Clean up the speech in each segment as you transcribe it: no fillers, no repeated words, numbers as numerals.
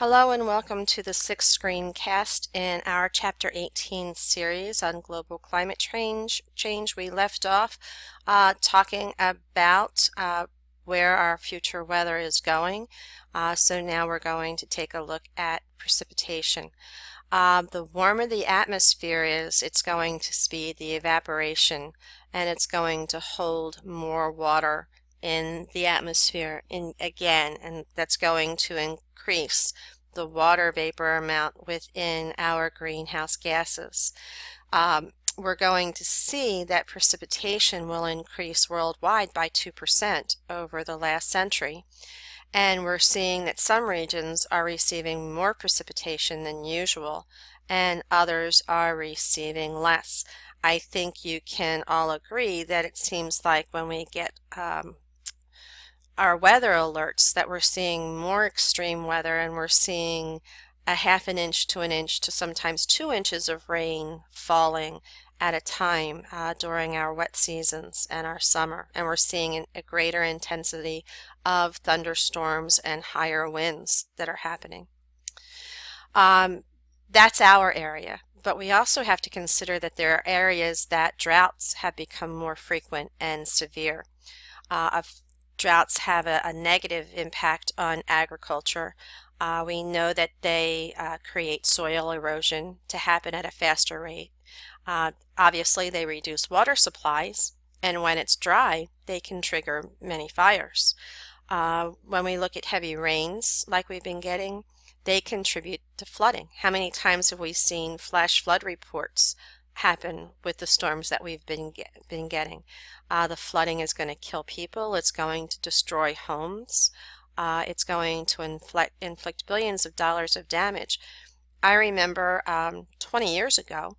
Hello and welcome to the sixth screencast in our Chapter 18 series on global climate change. We left off talking about where our future weather is going. So now we're going to take a look at precipitation. The warmer the atmosphere is, it's going to speed the evaporation and it's going to hold more water in the atmosphere and that's going to increase the water vapor amount within our greenhouse gases. We're going to see that precipitation will increase worldwide by 2% over the last century. And we're seeing that some regions are receiving more precipitation than usual and others are receiving less. I think you can all agree that it seems like when we get our weather alerts that we're seeing more extreme weather, and we're seeing a half an inch to an inch to sometimes 2 inches of rain falling at a time during our wet seasons and our summer, and we're seeing a greater intensity of thunderstorms and higher winds that are happening. That's our area, but we also have to consider that there are areas that droughts have become more frequent and severe. Droughts have a negative impact on agriculture. We know that they create soil erosion to happen at a faster rate. Obviously, they reduce water supplies, and when it's dry, they can trigger many fires. When we look at heavy rains like we've been getting, they contribute to flooding. How many times have we seen flash flood reports happen with the storms that we've been getting? The flooding is going to kill people. It's going to destroy homes. It's going to inflict billions of dollars of damage. I remember 20 years ago,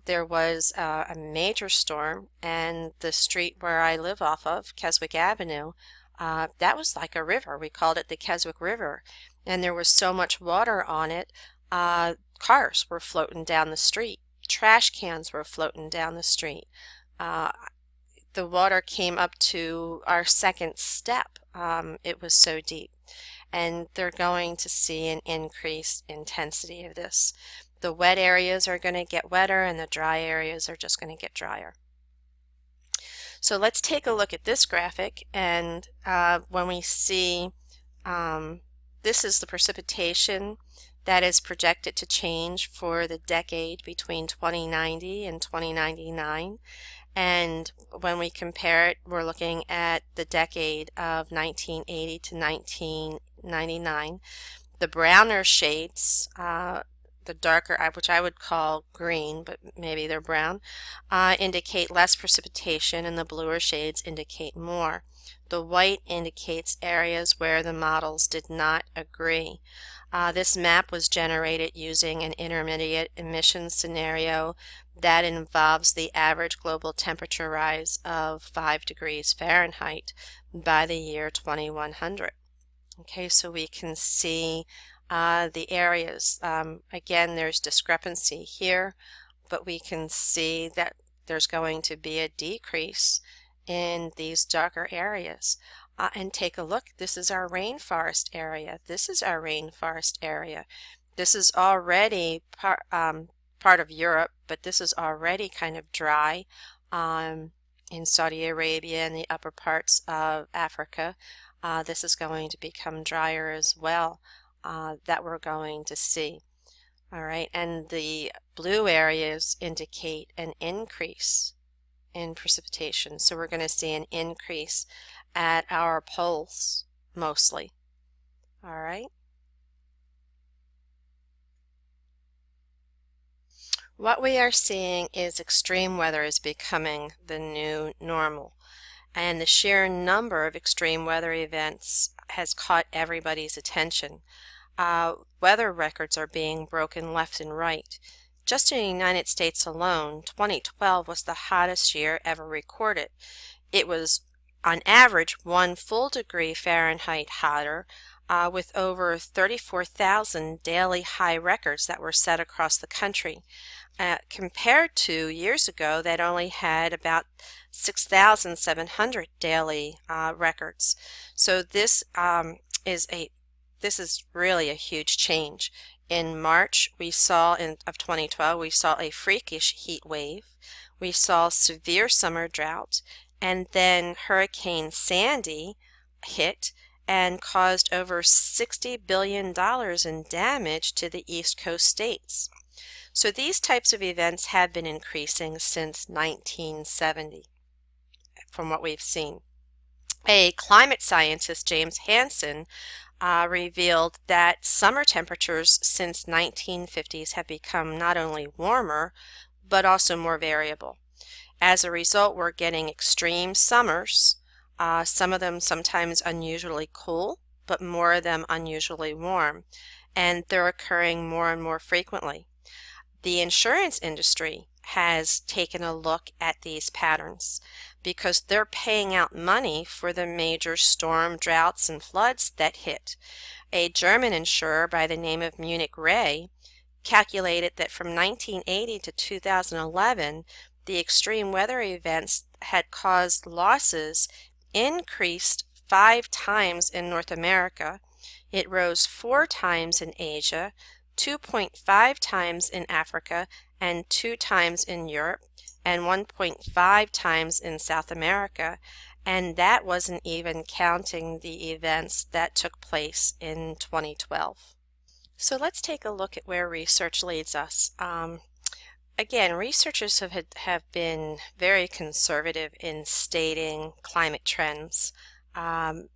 there was a major storm, and the street where I live off of, Keswick Avenue, that was like a river. We called it the Keswick River, and there was so much water on it, cars were floating down the street. Trash cans were floating down the street. The water came up to our second step. It was so deep. And they're going to see an increased intensity of this. The wet areas are going to get wetter and the dry areas are just going to get drier. So let's take a look at this graphic, and when we see this is the precipitation that is projected to change for the decade between 2090 and 2099. And when we compare it, we're looking at the decade of 1980 to 1999. The browner shades, the darker, which I would call green, but maybe they're brown, indicate less precipitation, and the bluer shades indicate more. The white indicates areas where the models did not agree. This map was generated using an intermediate emissions scenario that involves the average global temperature rise of 5 degrees Fahrenheit by the year 2100. Okay, so we can see the areas. Again, there's discrepancy here, but we can see that there's going to be a decrease in these darker areas. And take a look. This is our rainforest area. This is our rainforest area. This is already part of Europe, but this is already kind of dry in Saudi Arabia and the upper parts of Africa. This is going to become drier as well, that we're going to see. All right, and the blue areas indicate an increase in precipitation. So we're going to see an increase at our poles mostly. All right. What we are seeing is extreme weather is becoming the new normal, and the sheer number of extreme weather events has caught everybody's attention. Weather records are being broken left and right. Just in the United States alone, 2012 was the hottest year ever recorded. It was on average 1 full degree Fahrenheit hotter, with over 34,000 daily high records that were set across the country, compared to years ago that only had about 6,700 daily records. So this is a this is really a huge change. In March of 2012, we saw a freakish heat wave. We saw severe summer drought, and then Hurricane Sandy hit and caused over $60 billion in damage to the East Coast states. So these types of events have been increasing since 1970, from what we've seen. A climate scientist, James Hansen, revealed that summer temperatures since 1950s have become not only warmer, but also more variable. As a result, we're getting extreme summers, some of them sometimes unusually cool, but more of them unusually warm, and they're occurring more and more frequently. The insurance industry has taken a look at these patterns because they're paying out money for the major storm, droughts, and floods that hit. A German insurer by the name of Munich Re calculated that from 1980 to 2011, the extreme weather events had caused losses increased 5 times in North America. It rose 4 times in Asia, 2.5 times in Africa, and 2 times in Europe, and 1.5 times in South America, and that wasn't even counting the events that took place in 2012. So let's take a look at where research leads us. Again, researchers have been very conservative in stating climate trends and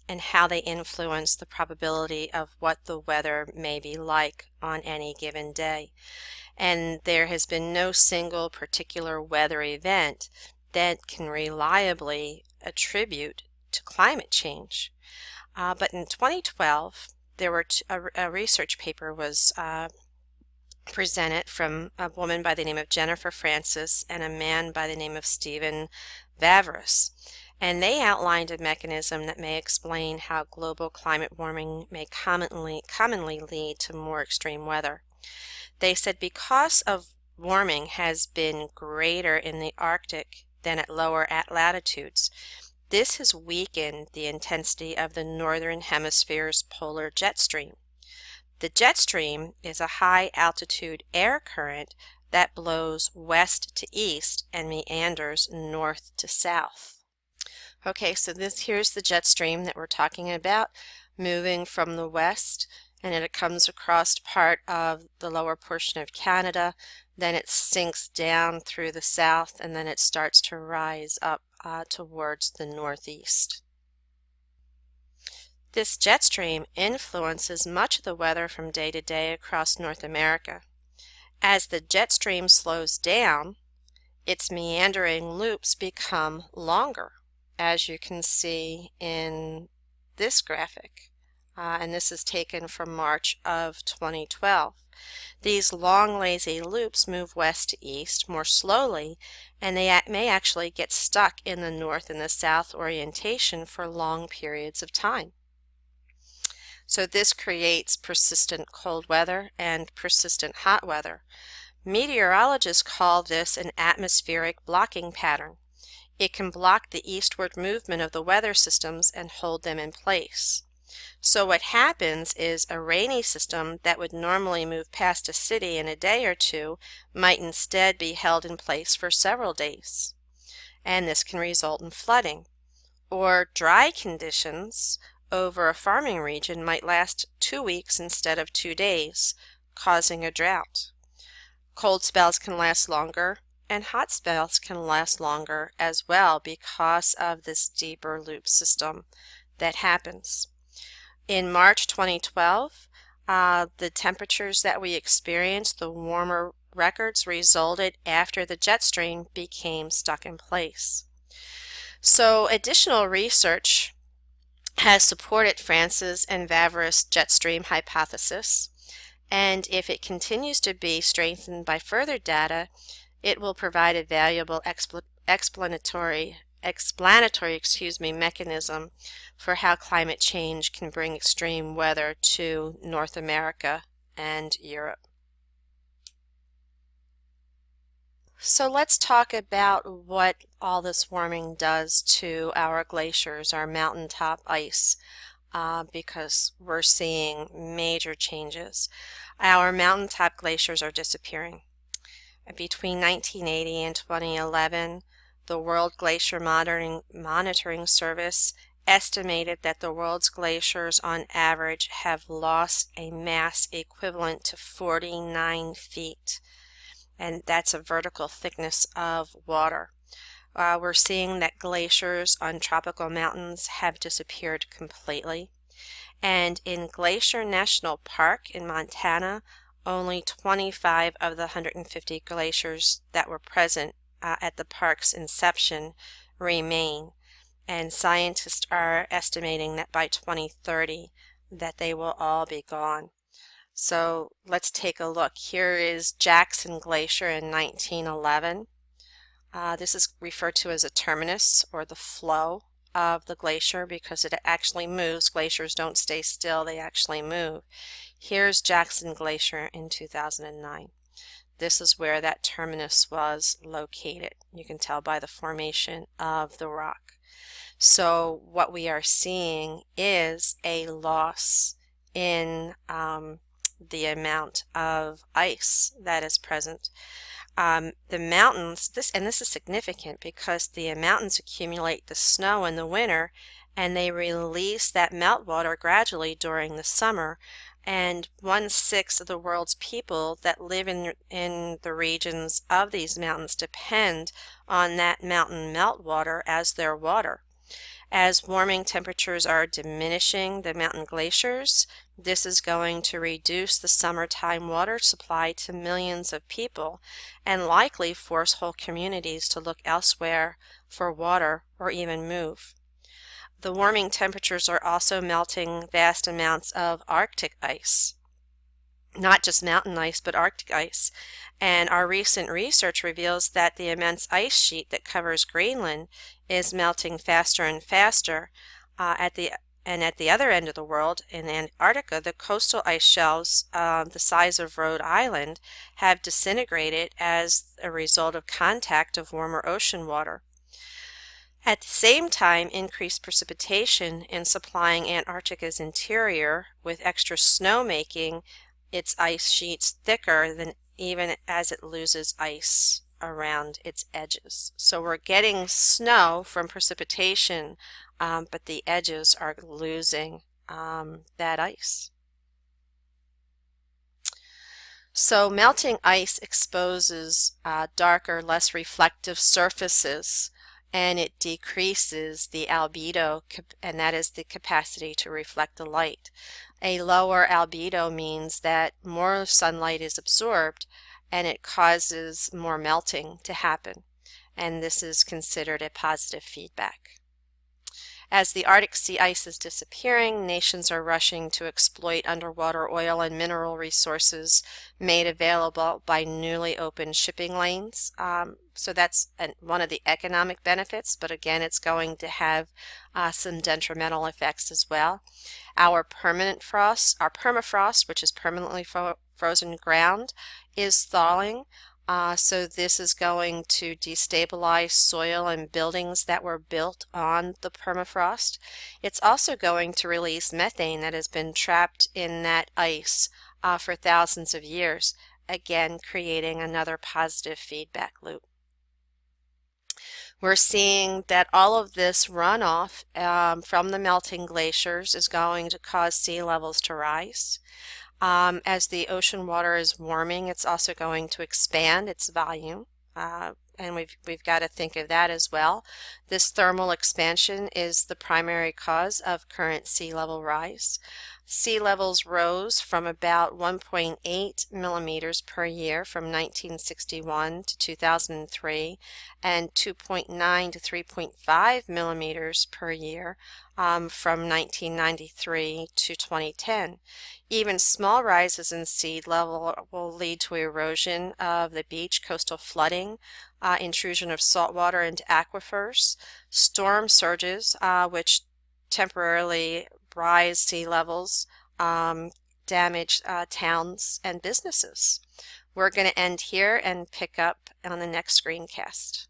how they influence the probability of what the weather may be like on any given day. And there has been no single particular weather event that can reliably attribute to climate change. But in 2012, there were a research paper was presented from a woman by the name of Jennifer Francis and a man by the name of Stephen Vavris. And they outlined a mechanism that may explain how global climate warming may commonly lead to more extreme weather. They said because of warming has been greater in the Arctic than at lower latitudes, this has weakened the intensity of the northern hemisphere's polar jet stream. The jet stream is a high-altitude air current that blows west to east and meanders north to south. Okay, so here's the jet stream that we're talking about, moving from the west, and it comes across part of the lower portion of Canada, then it sinks down through the south, and then it starts to rise up towards the northeast. This jet stream influences much of the weather from day to day across North America. As the jet stream slows down, its meandering loops become longer, as you can see in this graphic, and this is taken from March of 2012. These long lazy loops move west to east more slowly, and they may actually get stuck in the north and the south orientation for long periods of time. So this creates persistent cold weather and persistent hot weather. Meteorologists call this an atmospheric blocking pattern. It can block the eastward movement of the weather systems and hold them in place. So what happens is a rainy system that would normally move past a city in a day or two might instead be held in place for several days. And this can result in flooding. Or dry conditions over a farming region might last 2 weeks instead of 2 days, causing a drought. Cold spells can last longer, and hot spells can last longer as well because of this deeper loop system that happens. In March 2012, the temperatures that we experienced, the warmer records, resulted after the jet stream became stuck in place. So additional research has supported Francis and Vavris jet stream hypothesis, and if it continues to be strengthened by further data, it will provide a valuable explanatory mechanism for how climate change can bring extreme weather to North America and Europe. So let's talk about what all this warming does to our glaciers, our mountaintop ice. because we're seeing major changes. Our mountaintop glaciers are disappearing. Between 1980 and 2011, the World Glacier Monitoring Service estimated that the world's glaciers on average have lost a mass equivalent to 49 feet, and that's a vertical thickness of water. We're seeing that glaciers on tropical mountains have disappeared completely. And in Glacier National Park in Montana, only 25 of the 150 glaciers that were present at the park's inception remain. And scientists are estimating that by 2030 that they will all be gone. So let's take a look. Here is Jackson Glacier in 1911. This is referred to as a terminus, or the flow of the glacier, because it actually moves. Glaciers don't stay still, they actually move. Here's Jackson Glacier in 2009. This is where that terminus was located. You can tell by the formation of the rock. So what we are seeing is a loss in the amount of ice that is present. The mountains, this is significant because the mountains accumulate the snow in the winter and they release that meltwater gradually during the summer, and 1/6 of the world's people that live in the regions of these mountains depend on that mountain meltwater as their water. As warming temperatures are diminishing the mountain glaciers, this is going to reduce the summertime water supply to millions of people and likely force whole communities to look elsewhere for water or even move. The warming temperatures are also melting vast amounts of Arctic ice. Not just mountain ice, but Arctic ice. And our recent research reveals that the immense ice sheet that covers Greenland is melting faster and faster. At the other end of the world, in Antarctica, the coastal ice shelves, the size of Rhode Island, have disintegrated as a result of contact of warmer ocean water. At the same time, increased precipitation in supplying Antarctica's interior with extra snow making its ice sheets thicker than even as it loses ice around its edges. So we're getting snow from precipitation, but the edges are losing that ice. So melting ice exposes darker, less reflective surfaces, and it decreases the albedo, and that is the capacity to reflect the light. A lower albedo means that more sunlight is absorbed and it causes more melting to happen, and this is considered a positive feedback. As the Arctic sea ice is disappearing, nations are rushing to exploit underwater oil and mineral resources made available by newly opened shipping lanes. So that's one of the economic benefits, but again, it's going to have some detrimental effects as well. Our permafrost, which is permanently frozen ground, is thawing. So this is going to destabilize soil and buildings that were built on the permafrost. It's also going to release methane that has been trapped in that ice for thousands of years, again creating another positive feedback loop. We're seeing that all of this runoff from the melting glaciers is going to cause sea levels to rise. As the ocean water is warming, it's also going to expand its volume, and we've got to think of that as well. This thermal expansion is the primary cause of current sea level rise. Sea levels rose from about 1.8 millimeters per year from 1961 to 2003 and 2.9 to 3.5 millimeters per year from 1993 to 2010. Even small rises in sea level will lead to erosion of the beach, coastal flooding, intrusion of salt water into aquifers, storm surges, which temporarily rise sea levels, damage towns and businesses. We're going to end here and pick up on the next screencast.